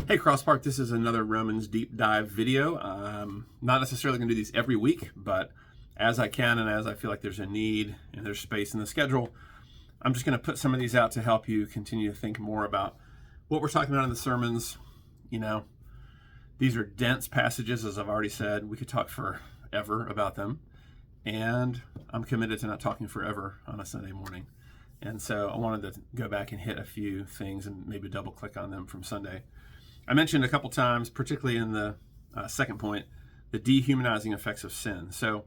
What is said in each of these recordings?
Hey Crosspark, this is another Romans deep dive video. Not necessarily going to do these every week, but as I can and as I feel like there's a need and there's space in the schedule, I'm just going to put some of these out to help you continue to think more about what we're talking about in the sermons. You know, these are dense passages, as I've already said. We could talk forever about them, and I'm committed to not talking forever on a Sunday morning. And so I wanted to go back and hit a few things and maybe double click on them from Sunday. I mentioned a couple times, particularly in the second point, the dehumanizing effects of sin. So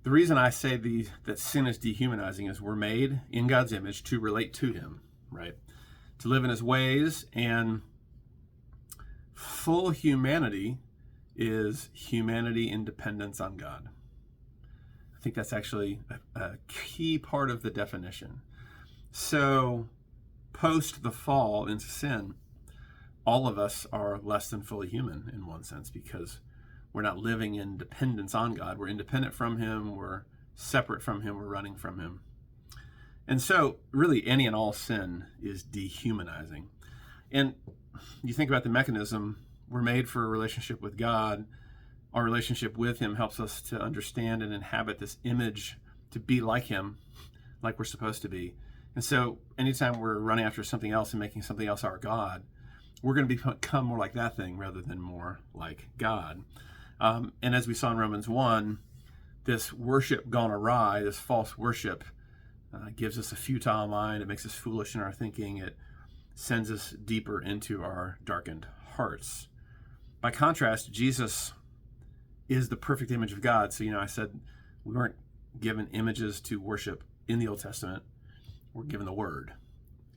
the reason I say that sin is dehumanizing is we're made in God's image to relate to Him, right? To live in His ways, and full humanity is humanity in dependence on God. I think that's actually a key part of the definition. So post the fall into sin, all of us are less than fully human in one sense, because we're not living in dependence on God. We're independent from Him. We're separate from Him. We're running from Him. And so really any and all sin is dehumanizing. And you think about the mechanism, we're made for a relationship with God. Our relationship with Him helps us to understand and inhabit this image, to be like Him, like we're supposed to be. And so anytime we're running after something else and making something else our God, we're going to become more like that thing rather than more like God. And as we saw in Romans 1, this worship gone awry, this false worship, gives us a futile mind. It makes us foolish in our thinking. It sends us deeper into our darkened hearts. By contrast, Jesus is the perfect image of God. So, I said we weren't given images to worship in the Old Testament. We're given the Word.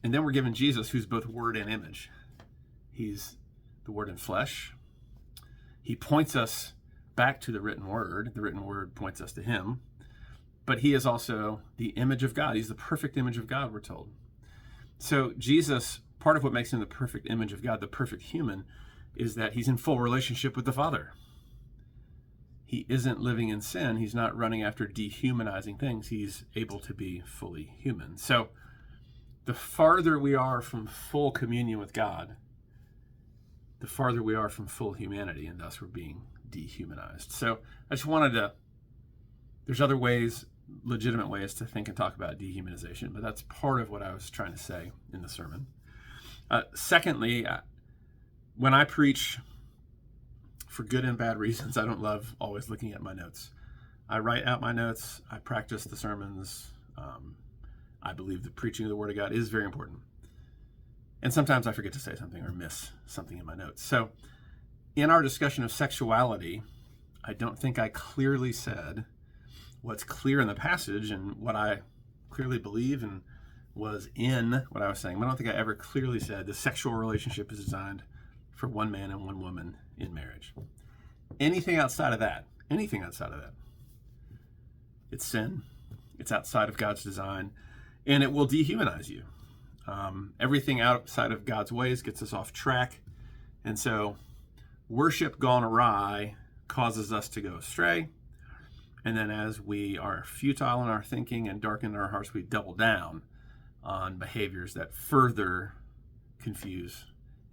And then we're given Jesus, who's both Word and image. He's the Word in flesh. He points us back to the written Word. The written Word points us to Him. But He is also the image of God. He's the perfect image of God, we're told. So Jesus, part of what makes Him the perfect image of God, the perfect human, is that He's in full relationship with the Father. He isn't living in sin. He's not running after dehumanizing things. He's able to be fully human. So the farther we are from full communion with God, the farther we are from full humanity, and thus we're being dehumanized. So I just wanted to, there's other ways, legitimate ways to think and talk about dehumanization, but that's part of what I was trying to say in the sermon. Secondly, when I preach, for good and bad reasons, I don't love always looking at my notes. I write out my notes, I practice the sermons. I believe the preaching of the Word of God is very important. And sometimes I forget to say something or miss something in my notes. So in our discussion of sexuality, I don't think I clearly said what's clear in the passage and what I clearly believe and was in what I was saying. But I don't think I ever clearly said the sexual relationship is designed for one man and one woman in marriage. Anything outside of that, it's sin. It's outside of God's design, and it will dehumanize you. Everything outside of God's ways gets us off track. And so worship gone awry causes us to go astray. And then as we are futile in our thinking and darken our hearts, we double down on behaviors that further confuse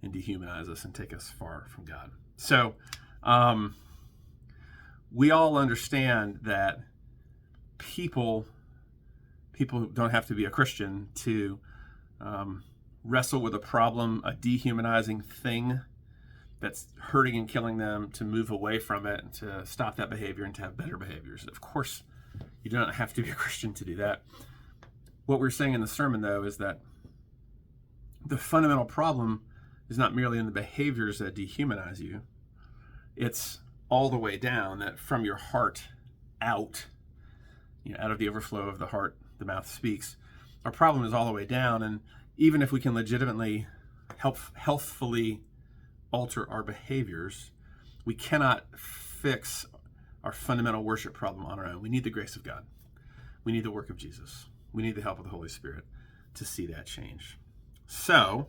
and dehumanize us and take us far from God. So we all understand that people don't have to be a Christian to wrestle with a problem, a dehumanizing thing that's hurting and killing them, to move away from it and to stop that behavior and to have better behaviors. Of course, you don't have to be a Christian to do that. What we're saying in the sermon, though, is that the fundamental problem is not merely in the behaviors that dehumanize you. It's all the way down, that from your heart out, out of the overflow of the heart, the mouth speaks. Our problem is all the way down, and even if we can legitimately healthfully alter our behaviors, we cannot fix our fundamental worship problem on our own. We need the grace of God. We need the work of Jesus. We need the help of the Holy Spirit to see that change. So,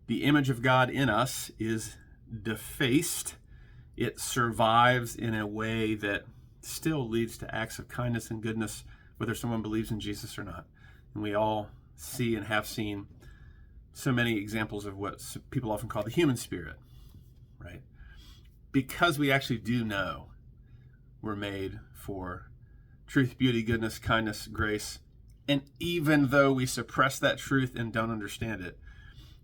the image of God in us is defaced. It survives in a way that still leads to acts of kindness and goodness, whether someone believes in Jesus or not. And we all see and have seen so many examples of what people often call the human spirit, right? Because we actually do know we're made for truth, beauty, goodness, kindness, grace, and even though we suppress that truth and don't understand it,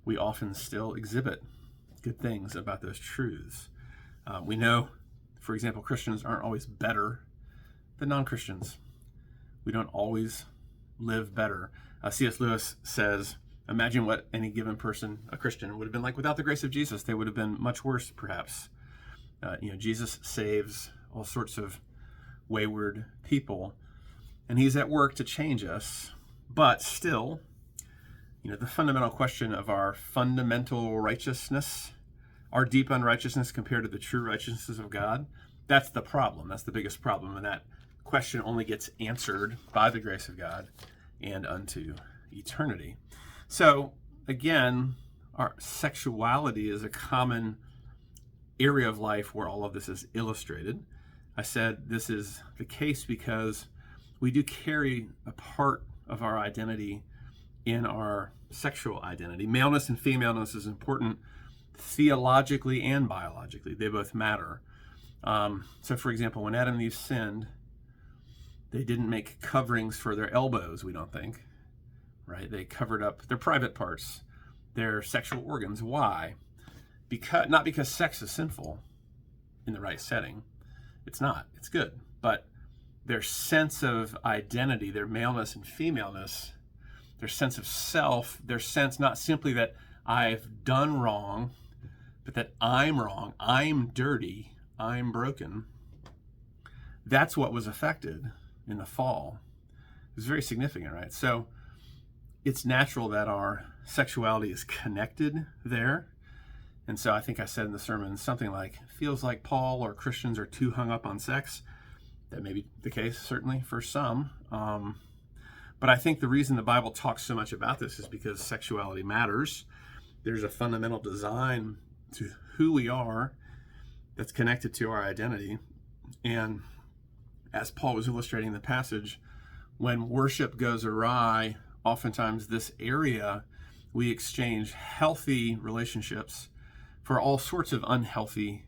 we often still exhibit good things about those truths. We know, for example, Christians aren't always better than non-Christians. We don't always live better. C.S. Lewis says, imagine what any given person, a Christian, would have been like without the grace of Jesus. They would have been much worse, perhaps. Jesus saves all sorts of wayward people, and he's at work to change us. But still, the fundamental question of our fundamental righteousness, our deep unrighteousness compared to the true righteousness of God, that's the problem. That's the biggest problem. And that question only gets answered by the grace of God and unto eternity. So again, our sexuality is a common area of life where all of this is illustrated. I said this is the case because we do carry a part of our identity in our sexual identity. Maleness and femaleness is important theologically and biologically. They both matter. So for example, when Adam and Eve sinned, they didn't make coverings for their elbows, we don't think, right? They covered up their private parts, their sexual organs. Why? Not because sex is sinful in the right setting. It's not. It's good. But their sense of identity, their maleness and femaleness, their sense of self, their sense not simply that I've done wrong, but that I'm wrong, I'm dirty, I'm broken. That's what was affected in the fall. It was very significant, right? So it's natural that our sexuality is connected there. And so I think I said in the sermon something like, feels like Paul or Christians are too hung up on sex. That may be the case, certainly, for some. But I think the reason the Bible talks so much about this is because sexuality matters. There's a fundamental design to who we are that's connected to our identity. And as Paul was illustrating in the passage, when worship goes awry, oftentimes this area, we exchange healthy relationships for all sorts of unhealthy,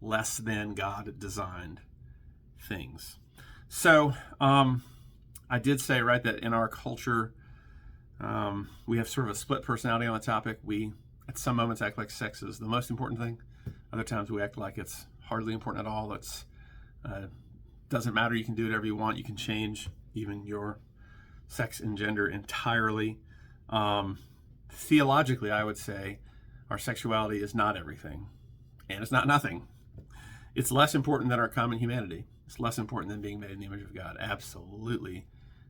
less than God designed things. So I did say, right, that in our culture, we have sort of a split personality on the topic. We, at some moments, act like sex is the most important thing. Other times we act like it's hardly important at all. It's doesn't matter. You can do whatever you want. You can change even your sex and gender entirely. Theologically, I would say our sexuality is not everything, and it's not nothing. It's less important than our common humanity. It's less important than being made in the image of God. Absolutely,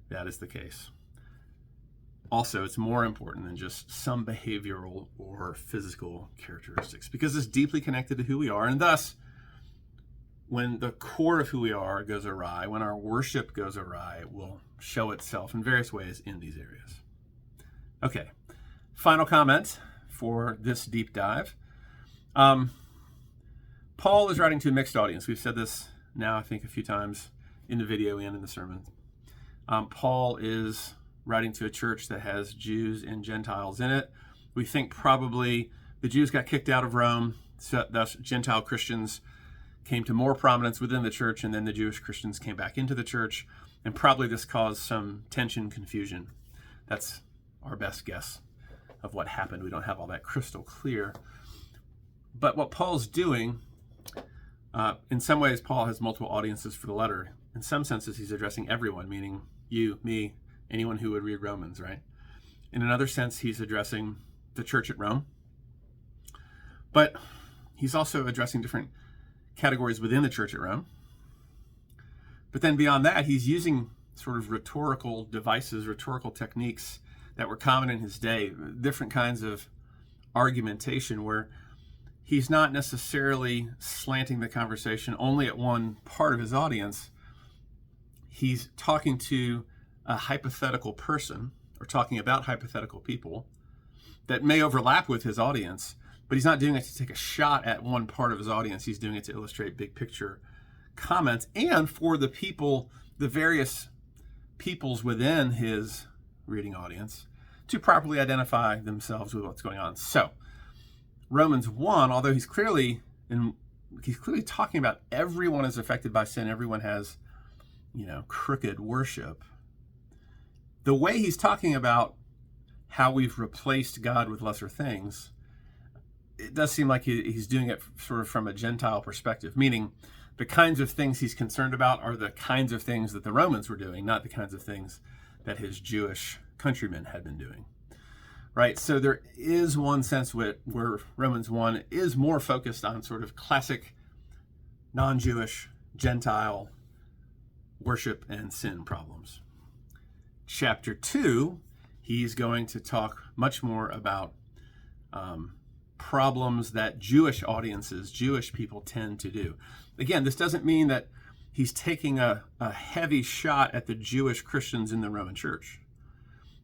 that is the case. Also, it's more important than just some behavioral or physical characteristics, because it's deeply connected to who we are, and thus, when the core of who we are goes awry, when our worship goes awry, it will show itself in various ways in these areas. Okay, final comment for this deep dive. Paul is writing to a mixed audience. We've said this now, I think, a few times in the video and in the sermon. Paul is writing to a church that has Jews and Gentiles in it. We think probably the Jews got kicked out of Rome, so thus Gentile Christians came to more prominence within the church, and then the Jewish Christians came back into the church, and probably this caused some tension, confusion. That's our best guess of what happened. We don't have all that crystal clear. But what Paul's doing, in some ways, Paul has multiple audiences for the letter. In some senses, he's addressing everyone, meaning you, me, anyone who would read Romans, right? In another sense, he's addressing the church at Rome. But he's also addressing different categories within the church at Rome. But then beyond that, he's using sort of rhetorical devices, rhetorical techniques that were common in his day, different kinds of argumentation where he's not necessarily slanting the conversation only at one part of his audience. He's talking to a hypothetical person or talking about hypothetical people that may overlap with his audience, but he's not doing it to take a shot at one part of his audience. He's doing it to illustrate big picture comments and for the people, the various peoples within his reading audience, to properly identify themselves with what's going on. So Romans 1, although he's clearly talking about everyone is affected by sin, everyone has, crooked worship. The way he's talking about how we've replaced God with lesser things, it does seem like he's doing it sort of from a Gentile perspective, meaning the kinds of things he's concerned about are the kinds of things that the Romans were doing, not the kinds of things that his Jewish countrymen had been doing. Right? So there is one sense where Romans 1 is more focused on sort of classic non-Jewish Gentile worship and sin problems. Chapter 2, he's going to talk much more about problems that Jewish audiences, Jewish people tend to do. Again, this doesn't mean that he's taking a heavy shot at the Jewish Christians in the Roman Church,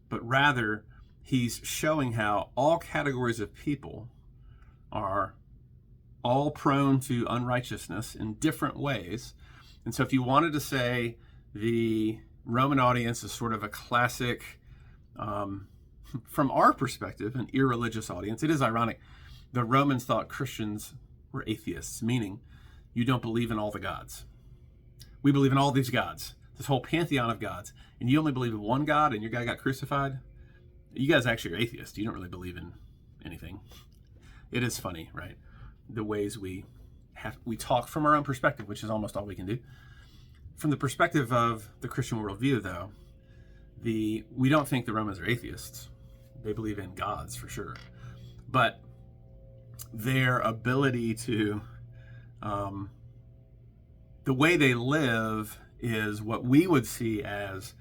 but rather he's showing how all categories of people are all prone to unrighteousness in different ways. And so if you wanted to say the Roman audience is sort of a classic, from our perspective, an irreligious audience, it is ironic. The Romans thought Christians were atheists, meaning you don't believe in all the gods. We believe in all these gods, this whole pantheon of gods, and you only believe in one God and your guy got crucified. You guys actually are atheists. You don't really believe in anything. It is funny, right? The ways we talk from our own perspective, which is almost all we can do. From the perspective of the Christian worldview, though, we don't think the Romans are atheists. They believe in gods for sure. But their ability to, the way they live is what we would see as,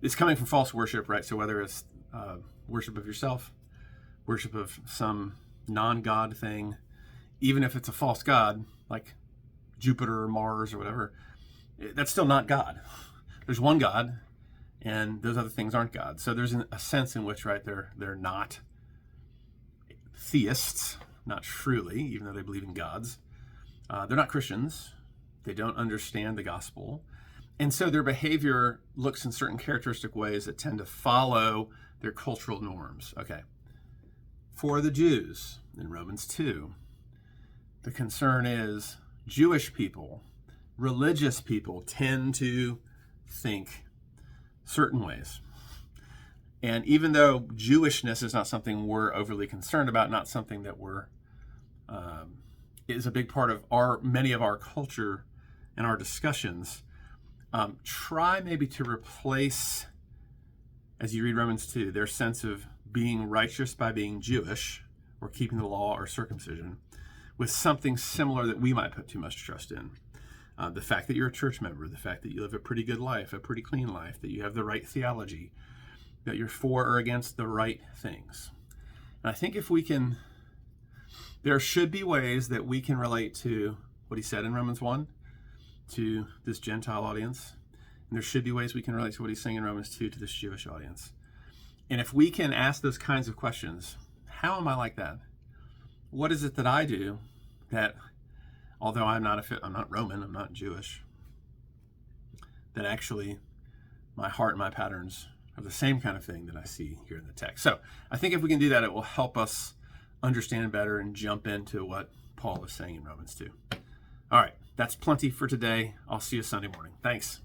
it's coming from false worship, right? So whether it's worship of yourself, worship of some non-God thing, even if it's a false god, like Jupiter or Mars or whatever, that's still not God. There's one God, and those other things aren't God. So there's a sense in which, right, they're not theists, not truly, even though they believe in gods. They're not Christians. They don't understand the gospel. And so their behavior looks in certain characteristic ways that tend to follow their cultural norms. Okay. For the Jews, in Romans 2, the concern is Jewish people, religious people tend to think certain ways. And even though Jewishness is not something we're overly concerned about, not something that is a big part of many of our culture and our discussions, try maybe to replace, as you read Romans 2, their sense of being righteous by being Jewish or keeping the law or circumcision with something similar that we might put too much trust in. The fact that you're a church member, the fact that you live a pretty good life, a pretty clean life, that you have the right theology, that you're for or against the right things. And I think if we can, there should be ways that we can relate to what he said in Romans 1 to this Gentile audience. And there should be ways we can relate to what he's saying in Romans 2 to this Jewish audience. And if we can ask those kinds of questions, how am I like that? What is it that I do that, although I'm not Roman, I'm not Jewish, that actually my heart and my patterns are the same kind of thing that I see here in the text. So I think if we can do that, it will help us understand better and jump into what Paul is saying in Romans 2. All right, that's plenty for today. I'll see you Sunday morning. Thanks.